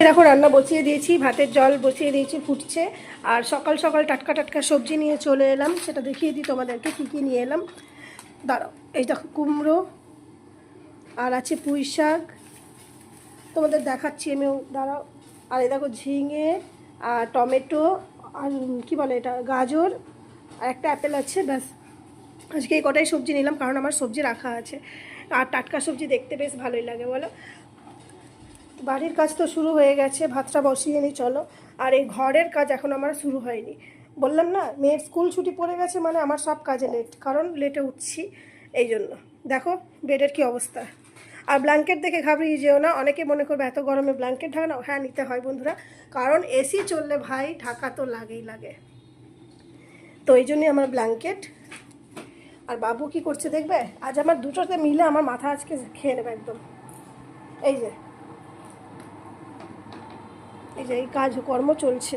দেখো রান্না বসিয়ে দিয়েছি, ভাতের জল বসিয়ে দিয়েছি, ফুটছে। আর সকাল সকাল টাটকা টাটকা সবজি নিয়ে চলে এলাম, সেটা দেখিয়ে দিই তোমাদেরকে কী কী নিয়ে এলাম। দাঁড়াও, এই দেখো কুমড়ো, আর আছে পুঁই শাক, তোমাদের দেখাচ্ছি আমিও, দাঁড়াও। আর এই দেখো ঝিঙে, আর টমেটো, আর কী বলে এটা, গাজর, আর একটা অ্যাপেল আছে, ব্যাস। আজকে এই কটাই সবজি নিলাম, কারণ আমার সবজি রাখা আছে। আর টাটকা সবজি দেখতে বেশ ভালোই লাগে, বলো। বাড়ির কাজ তো শুরু হয়ে গেছে, ভাতটা বসিয়ে নিই চলো। আর এই ঘরের কাজ এখন আমার শুরু হয়নি। বললাম না, মেয়ের স্কুল ছুটি পড়ে গেছে, মানে আমার সব কাজে লেট, কারণ লেটে উঠছি এই জন্য। দেখো বেডের কি অবস্থা। আর ব্ল্যাঙ্কেট দেখে ঘাবড়িয়ে যেও না, অনেকে মনে করবে এত গরমে ব্ল্যাঙ্কেট ঢাকা না। হ্যাঁ, নিতে হয় বন্ধুরা, কারণ এসি চললে ভাই ঢাকা তো লাগেই লাগে। তো এই জন্যই আমার ব্ল্যাঙ্কেট। আর বাবু কি করছে দেখবে, আজ আমার দুটোতে মিলে আমার মাথা আজকে খেয়ে নেবে একদম। এই যে এই কাজকর্ম চলছে,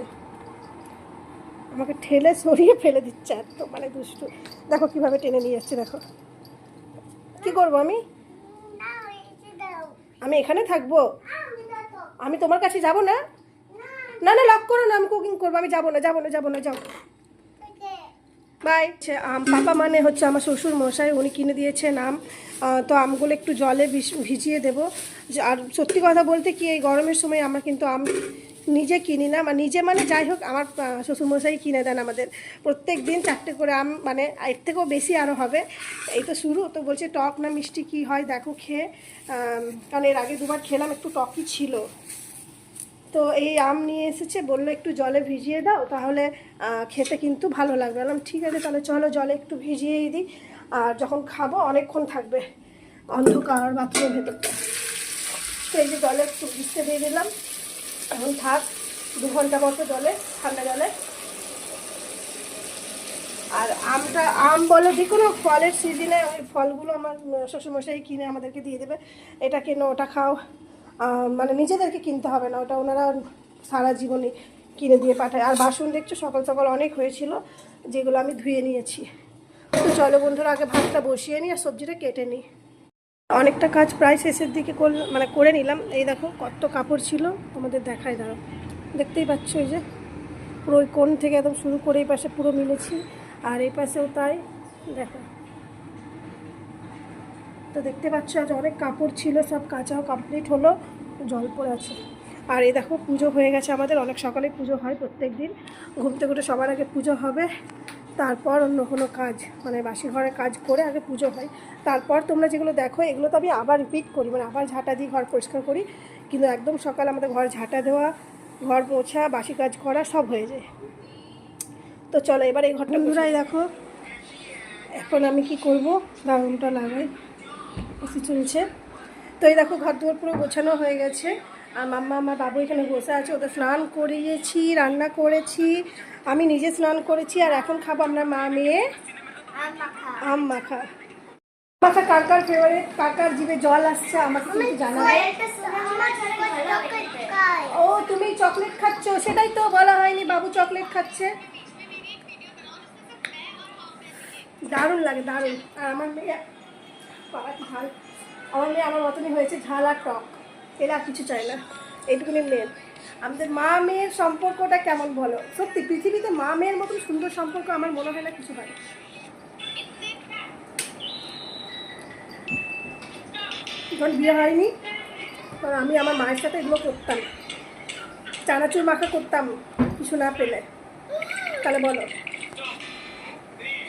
আমাকে ঠেলে সরিয়ে ফেলে দিচ্ছে, এত মানে দুষ্টু। দেখো কিভাবে টেনে নিয়ে যাচ্ছে, দেখো। কি করবো আমি আমি এখানে থাকবো? আমি তোমার কাছে যাব না। না না, লক করো না, আমি কুকিং করবো, আমি যাবো না, যাবো না, যাবো না, যাও বাই। পাপা মানে হচ্ছে আমার শ্বশুর মশাই, উনি কিনে দিয়েছেন আম। তো আমগুলো একটু জলে ভিজিয়ে দেবো। আর সত্যি কথা বলতে কি, এই গরমের সময় আমরা কিন্তু আম নিজে কিনি না, মানে নিজে মানে যাই হোক, আমার শ্বশুরমশাই কিনে দেন আমাদের প্রত্যেক দিন 4টে করে আম, মানে এর থেকেও বেশি আরও হবে। এই তো শুরু, তো বলছে টক না মিষ্টি কী হয় দেখো খেয়ে। কারণ এর আগে দুবার খেলাম, একটু টকই ছিল। তো এই আম নিয়ে এসেছে, বললো একটু জলে ভিজিয়ে দাও, তাহলে খেতে কিন্তু ভালো লাগবে। বললাম ঠিক আছে, তাহলে চলো জলে একটু ভিজিয়েই দিই। আর যখন খাবো অনেকক্ষণ থাকবে অন্ধকার বাথরুমের ভেতরটা। তো এই যে জলে একটু ভিজতে দিয়ে দিলাম, এখন থাক 2 ঘন্টা মতো জলে, ঠান্ডা জলে। আর আম বলো, যে কোনো ফলের সিজনে ওই ফলগুলো আমার শ্বশুরমশাই কিনে আমাদেরকে দিয়ে দেবে, এটা কেনো ওটা খাও। মানে নিজেদেরকে কিনতে হবে না, ওটা ওনারা সারা জীবনই কিনে দিয়ে পাঠায়। আর বাসন দেখছো সকাল সকাল অনেক হয়েছিল, যেগুলো আমি ধুয়ে নিয়েছি। তো চলো বন্ধুরা, আগে ভাতটা বসিয়ে নিই আর সবজিটা কেটে নিই। অনেকটা কাজ প্রায় শেষের দিকে করে নিলাম। এই দেখো কত কাপড় ছিল, তোমাদের দেখাই, দাঁড়ো, দেখতেই পাচ্ছ। এই যে পুরো ওই কোণ থেকে একদম শুরু করে এই পাশে পুরো মিলেছি, আর এই পাশেও তাই, দেখো। তো দেখতে পাচ্ছ আজ অনেক কাপড় ছিল, সব কাচাও কমপ্লিট হলো, জল পড়ে আছে। আর এই দেখো পুজো হয়ে গেছে আমাদের, অনেক সকালে পুজো হয় প্রত্যেক দিন। ঘুম থেকে উঠে সবার আগে পুজো হবে, তারপর অন্য কোনো কাজ, মানে বাসি ঘরের কাজ করে আগে পুজো হয়। তারপর তোমরা যেগুলো দেখো এগুলো তো আমি আবার রিপিট করি, মানে আবার ঝাঁটা দিই, ঘর পরিষ্কার করি। কিন্তু একদম সকাল আমাদের ঘর ঝাঁটা দেওয়া, ঘর মোছা, বাসি কাজ করা সব হয়ে যায়। তো চলো এবার এই ঘরটা ঘুরাই। দেখো এখন আমি কি করব, দারুণটা লাগাই, এসি চলছে। তো এই দেখো ঘর দুয়ার পুরো গোছানো হয়ে গেছে। আর মাম্মা আমার বাবু এখানে বসে আছে, ওদের স্নান করিয়েছি, রান্না করেছি, আমি নিজে স্নান করেছি। আর এখন খাবো আমরা মা মেয়ে আম মাখা। মাখা কার কার ফেভারিট, কার কার জিভে জল আসছে আমাকে কিন্তু জানাবে। ও তুমি চকলেট খাচ্ছ, সেটাই তো বলা হয়নি, বাবু চকলেট খাচ্ছে, দারুণ লাগে দারুণ। আর আমার মেয়ে ঝাল, আমার মেয়ে আমার মতনই হয়েছে, ঝাল আর টক, এরা কিছু চায় না, এইটুকুনি মেয়ে। আমাদের মা মেয়ের সম্পর্কটা কেমন বলো, সত্যি পৃথিবীতে মা মেয়ের মতন সুন্দর সম্পর্ক আমার মনে হয় না কিছু হয়। যখন বিয়ে হয়নি তখন আমি আমার মায়ের সাথে এগুলো করতাম, চানাচুর মাখা করতাম কিছু না পেলে। তাহলে বলো,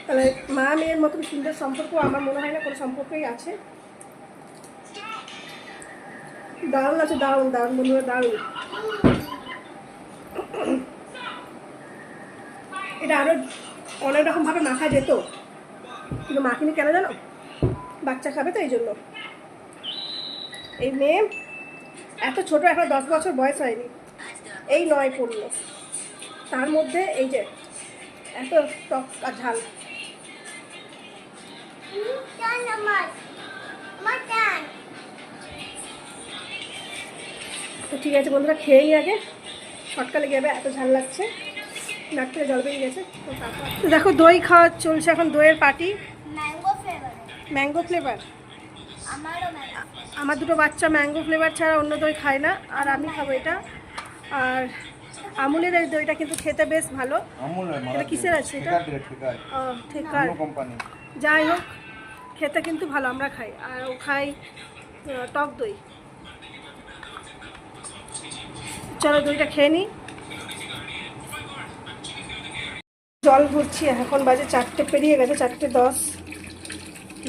তাহলে মা মেয়ের মতন সুন্দর সম্পর্ক আমার মনে হয় না কোনো সম্পর্কই আছে। দারুণ আছে, দারুণ দারুণ বন্ধুরা, দারুণ। এটা আরও অনেক রকমভাবে মাখা যেত, কিন্তু মাখিনি কেন জানো, বাচ্চা খাবে তো এই জন্য। এই মেয়ে এত ছোট, এখন 10 বছর বয়স হয়নি, এই 9 পড়লো, তার মধ্যে এই যে এত টক আর ঝাল। তো ঠিক আছে বন্ধুরা, খেয়েই আগে, শর্টকা লেগে যাবে, এত ঝাল লাগছে, নাক থেকে জল বেরিয়ে গেছে। তো দেখো দই খাওয়া চলছে এখন, দইয়ের পার্টি, ম্যাঙ্গো ফ্লেভার। আমার দুটো বাচ্চা ম্যাঙ্গো ফ্লেভার ছাড়া অন্য দই খায় না, আর আমি খাবো এটা। আর আমুলের এই দইটা কিন্তু খেতে বেশ ভালো। এটা কিসের আছে এটা? ও ঠিকার কোম্পানি। যাই হোক, খেতে কিন্তু ভালো, আমরা খাই। আর ও খাই টক দই। চলো দইটা খেয়ে নিই। জল ভরছি, এখন বাজে 4টে পেরিয়ে গেছে, 4:10।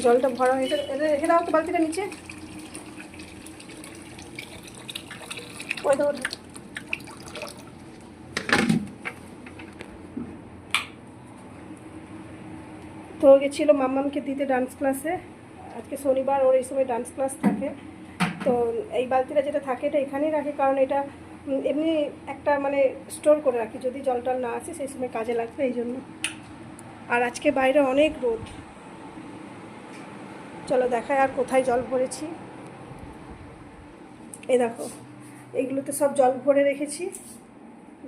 জলটা ভরা হয়েছে, এটা রেখে দাও তো বালতিটা নিচে। ওই দাও। তো গেছিলো মাম্মামকে দিতে ডান্স ক্লাসে, আজকে শনিবার, ওর এই সময় ডান্স ক্লাস থাকে। তো এই বালতিটা যেটা থাকে এটা এখানেই রাখি, কারণ এটা এমনি একটা মানে স্টোর করে রাখি, যদি জল টল না আসে সেই সময় কাজে লাগবে, এই জন্য। আর আজকে বাইরে অনেক রোদ। চলো দেখায় আর কোথায় জল ভরেছি। এই দেখো, এইগুলোতে সব জল ভরে রেখেছি,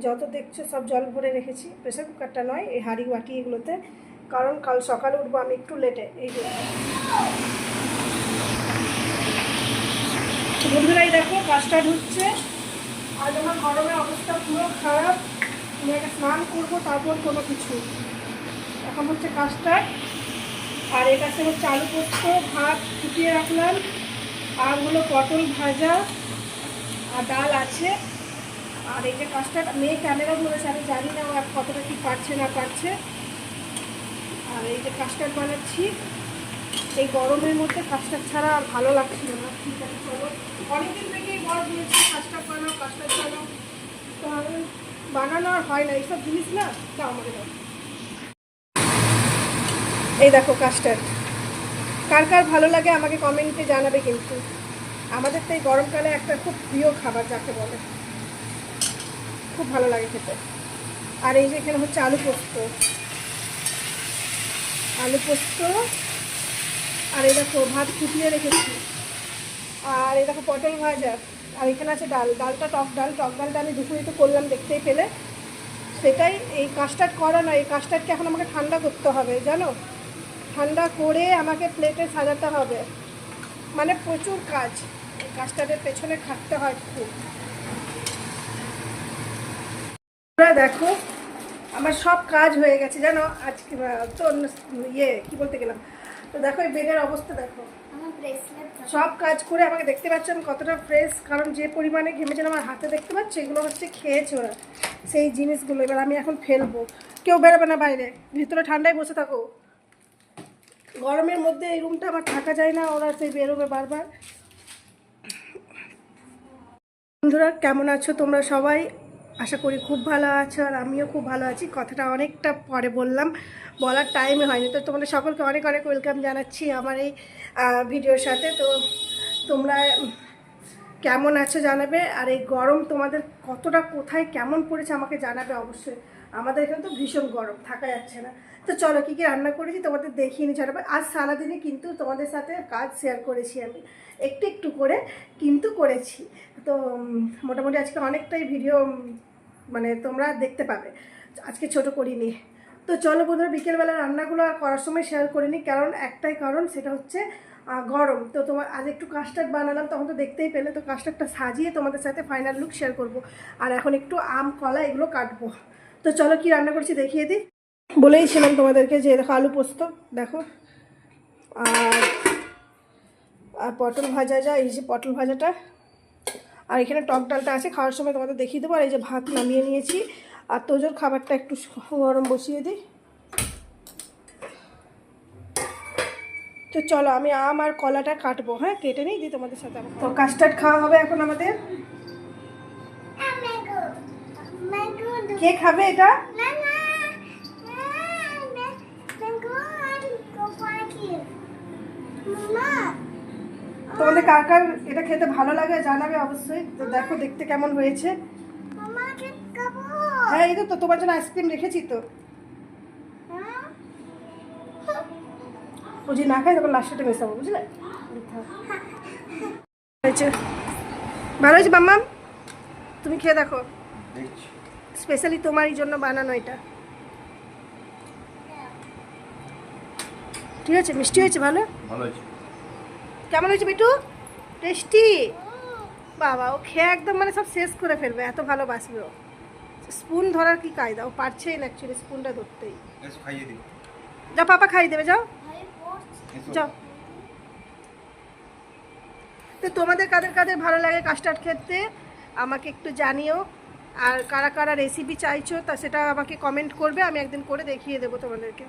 যত দেখছো সব জল ভরে রেখেছি। প্রেসার কুকারটা নয়, এই হাঁড়ি বাটি এগুলোতে, কারণ কাল সকালে উঠবো আমি একটু লেটে। এই যে বন্ধুরাই দেখো কাজটা ঢুকছে। আজ আমার গরমের অবস্থা পুরো খারাপ, আমি একটা স্নান করবো তারপর কোনো কিছু। এখন হচ্ছে কাজটা, আর এর কাছে হচ্ছে আলু পোস্ত, ভাত ফুটিয়ে রাখলাম, আর হলো পটল ভাজা, আর ডাল আছে। আর এই যে কাজটা মেয়ে ক্যামেরা ধরেছে, আমি জানি না ও কতটা কি পারছে না পারছে। আর এই যে কাস্টার্ড বানাচ্ছি, এই গরমের মধ্যে কাস্টার্ড ছাড়া আর ভালো লাগছিল না। ঠিক আছে চলো, অনেকদিন থেকেই বড় দিয়েছি কাস্টার্ড বানাও কাস্টার্ড বানাও, তো বানানো আর হয় না এইসব জিনিস না। তা আমাদের এই দেখো কাস্টার্ড, কার কার ভালো লাগে আমাকে কমেন্টে জানাবে। কিন্তু আমাদের তো এই গরমকালে একটা খুব প্রিয় খাবার যাকে বলে, খুব ভালো লাগে খেতে। আর এই যে এখানে হচ্ছে আলু পোস্ত, আলু পোস্ত, আর এই দেখো ভাত ফুটিয়ে রেখেছি, আর এই দেখো পটল ভাজা, আর এখানে আছে ডাল। ডালটা টক ডাল, টক ডালটা আমি দুপুরে তো করলাম দেখতেই পেলে। সেটাই এই কাস্টার্ড করা না, এই কাস্টার্ডকে এখন আমাকে ঠান্ডা করতে হবে জানো, ঠান্ডা করে আমাকে প্লেটে সাজাতে হবে। মানে প্রচুর কাজ, এই কাস্টার্ডের পেছনে খাটতে হয় খুব। দেখো আমার সব কাজ হয়ে গেছে জানো আজকে, তো ইয়ে কি বলতে গেলাম, তো দেখো এই বেডের অবস্থা দেখো। সব কাজ করে আমাকে দেখতে পাচ্ছ আমি কতটা ফ্রেশ, কারণ যে পরিমাণে ঘেমেছিলাম আমার হাতে দেখতে পাচ্ছ, এগুলো হচ্ছে খেয়েছে ওরা সেই জিনিসগুলো। এবার আমি এখন ফেলবো, কেউ বেরোবে না বাইরে, ভিতরে ঠান্ডায় বসে থাকো। গরমের মধ্যে এই রুমটা আমার থাকা যায় না, ওরা সেই বেরোবে বারবার। বন্ধুরা কেমন আছো তোমরা সবাই? আশা করি খুব ভালো আছো, আর আমিও খুব ভালো আছি। কথাটা অনেকটা পরে বললাম, বলার টাইমে হয়নি। তো তোমাদের সকলকে অনেক অনেক ওয়েলকাম জানাচ্ছি আমার এই ভিডিওর সাথে। তো তোমরা কেমন আছো জানাবে, আর এই গরম তোমাদের কতটা কোথায় কেমন পড়েছে আমাকে জানাবে অবশ্যই। আমাদের এখানে তো ভীষণ গরম, থাকা যাচ্ছে না। তো চলো কী কী রান্না করেছি তোমাদের দেখিয়ে নিয়ে জানাবে। আজ সারাদিনে কিন্তু তোমাদের সাথে কাজ শেয়ার করেছি আমি, একটু একটু করে কিন্তু করেছি। তো মোটামুটি আজকে অনেকটাই ভিডিও মানে তোমরা দেখতে পাবে, আজকে ছোট করিনি। তো চলো বন্ধুরা বিকেলবেলা রান্নাগুলো আর করার সময় শেয়ার করিনি, কারণ একটাই কারণ, সেটা হচ্ছে গরম। তো তোমার আজ একটু কাস্টার্ড বানালাম, তখন তো দেখতেই পেলে। তো কাস্টার্ডটা সাজিয়ে তোমাদের সাথে ফাইনাল লুক শেয়ার করব। আর এখন একটু আম কলা এগুলো কাটবো। তো চলো কি রান্না করছি দেখিয়ে দিই। বলেইছিলাম তোমাদেরকে যে দেখো আলু পোস্ত দেখো, আর পটল ভাজা, যা এই যে পটল ভাজাটা, আর এখানে টক ডালটা আছে, খাওয়ার সময় তোমাদের দেখিয়ে দেবো। আর এই যে ভাত নামিয়ে নিয়েছি, আর তোজোর খাবারটা একটু গরম বসিয়ে দিই। তো চলো আমি আম আর কলাটা কাটবো, হ্যাঁ কেটে নিই, দিই তোমাদের সাথে। তো কাস্টার্ড খাওয়া হবে এখন আমাদের। কে খাবে এটা? তোমাদের কার কার এটা খেতে ভালো লাগে জানাবে অবশ্যই। তো দেখো দেখতে কেমন হয়েছে। হ্যাঁ এই তো তোমার জন্য আইসক্রিম রেখেছি তো। ও যে না খায় তখন লাস্টটা মেশাবো, বুঝলে? হয়েছে, ভালো হয়েছে মাম্মাম, তুমি খেয়ে দেখো, স্পেশালি তোমারই জন্য বানানো এটা। ঠিক আছে, মিষ্টি হয়েছে, ভালো ভালো হয়েছে। কেমন হয়েছে বিটু? টেস্টি। বাবা ও খেয়ে একদম মানে সব শেষ করে ফেলবে, এত ভালোবাসবে ও। স্পুন ধরার কি কায়দা, ও পারছেই না অ্যাকচুয়ালি স্পুনটা ধরতেই। এসো খাইয়ে দিই। যাও পাপা খাইয়ে দেবে, যাও এসো। যাও। তো তোমাদের কাদের কাদের ভালো লাগে কাস্টার্ড খেতে আমাকে একটু জানিও, আর কারা কারা রেসিপি চাইছো তা সেটা আমাকে কমেন্ট করবে, আমি একদিন করে দেখিয়ে দেবো তোমাদেরকে।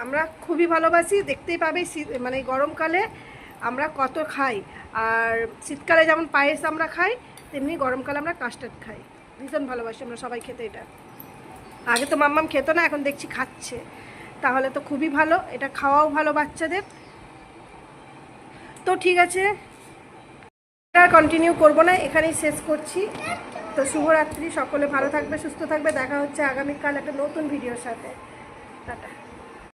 আমরা খুবই ভালোবাসি, দেখতেই পাবে মানে গরমকালে আমরা কত খাই। আর শীতকালে যেমন পায়েস আমরা খাই, তেমনি গরমকালে আমরা কাস্টার্ড খাই, ভীষণ ভালোবাসি আমরা সবাই খেতে এটা। আগে তো মাম্মাম খেতো না, এখন দেখছি খাচ্ছে, তাহলে তো খুবই ভালো, এটা খাওয়াও ভালো বাচ্চাদের। তো ঠিক আছে, আর কন্টিনিউ করবো না, এখানেই শেষ করছি। তো শুভরাত্রি, সকলে ভালো থাকবে, সুস্থ থাকবে, দেখা হচ্ছে আগামীকাল একটা নতুন ভিডিওর সাথে। টাটা।